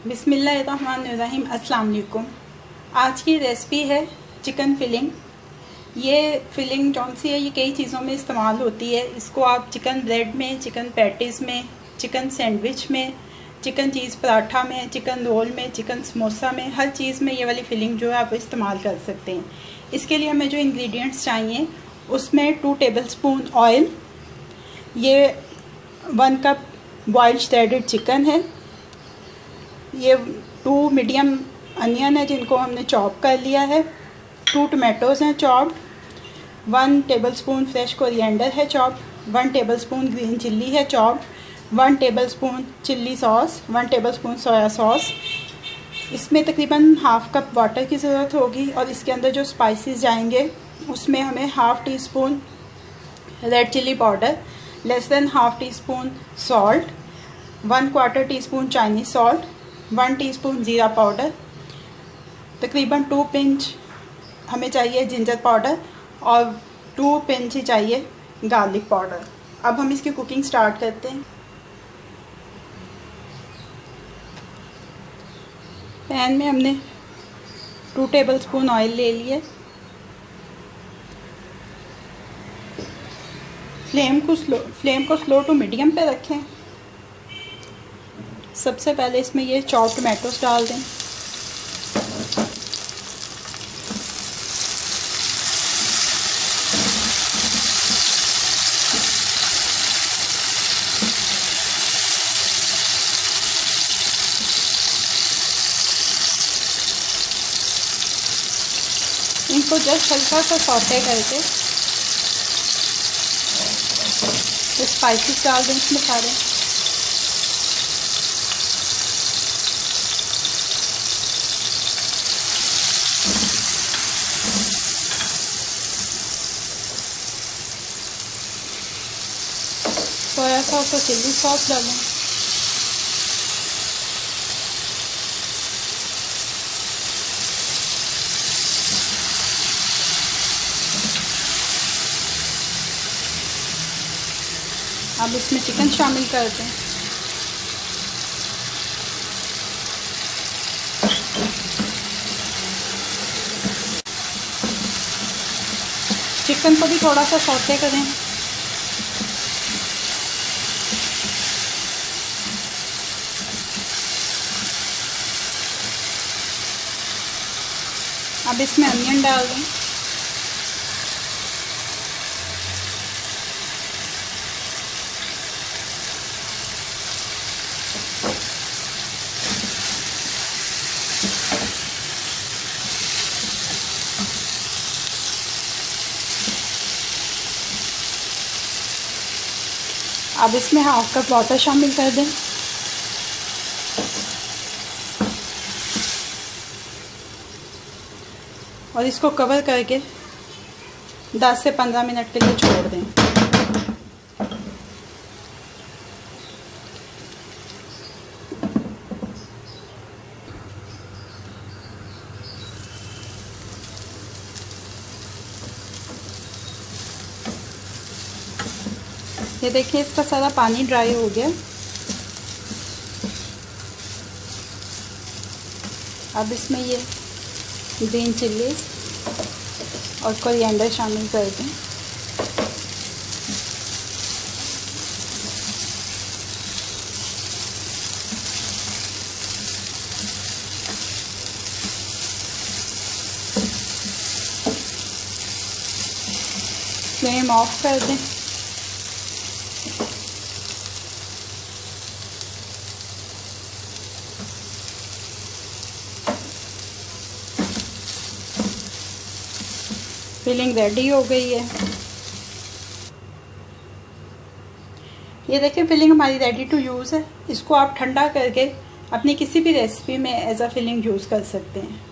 बिस्मिल्लाहिर्रहमानिर्रहीम। अस्सलाम वालेकुम। आज की रेसिपी है चिकन फिलिंग। ये फिलिंग जौन सी है ये कई चीज़ों में इस्तेमाल होती है। इसको आप चिकन ब्रेड में, चिकन पैटीज़ में, चिकन सैंडविच में, चिकन चीज़ पराठा में, चिकन रोल में, चिकन समोसा में, हर चीज़ में ये वाली फिलिंग जो है आप इस्तेमाल कर सकते हैं। इसके लिए हमें जो इंग्रेडिएंट्स चाहिए उसमें 2 टेबलस्पून ऑयल, ये 1 कप बॉइल्ड श्रेडेड चिकन है, ये 2 मीडियम अनियन है जिनको हमने चॉप कर लिया है, 2 टमाटोज़ हैं चॉप्ड, 1 टेबलस्पून फ्रेश कोरिएंडर है चॉप्ड, 1 टेबलस्पून ग्रीन चिल्ली है chopped, 1 tablespoon chilli sauce, 1 tablespoon soya sauce. इसमें तकरीबन हाफ़ कप वाटर की ज़रूरत होगी और इसके अंदर जो स्पाइसेस जाएंगे उसमें हमें half tea spoon red chilli powder, less than half tea spoon salt, 1/4 teaspoon Chinese salt, 1 teaspoon ज़ीरा पाउडर, तकरीबन 2 पिंच हमें चाहिए जिंजर पाउडर और 2 पिंच ही चाहिए गार्लिक पाउडर। अब हम इसकी कुकिंग स्टार्ट करते हैं। पैन में हमने 2 टेबलस्पून ऑयल ले लिए। फ्लेम को स्लो टू मीडियम पे रखें। सबसे पहले इसमें ये चॉप टमाटोस डाल दें। इनको जस्ट हल्का सा सौटे करके स्पाइसेस डाल दें इसमें सारे। सोया सॉस और चिल्ली सॉस डालें। अब इसमें चिकन शामिल कर दें। चिकन को भी थोड़ा सा सौटे करें। अब इसमें अनियन डाल दें। अब इसमें हाफ़ कप वाटर शामिल कर दें। और इसको कवर करके 10 से 15 मिनट के लिए छोड़ दें। ये देखिए इसका सारा पानी ड्राई हो गया। अब इसमें ये ग्रीन चिल्लीज और कोरिएंडर शामिल कर दें। फ्लेम ऑफ कर दें। फिलिंग रेडी हो गई है। ये देखिए फिलिंग हमारी रेडी टू यूज़ है। इसको आप ठंडा करके अपनी किसी भी रेसिपी में एज अ फिलिंग यूज़ कर सकते हैं।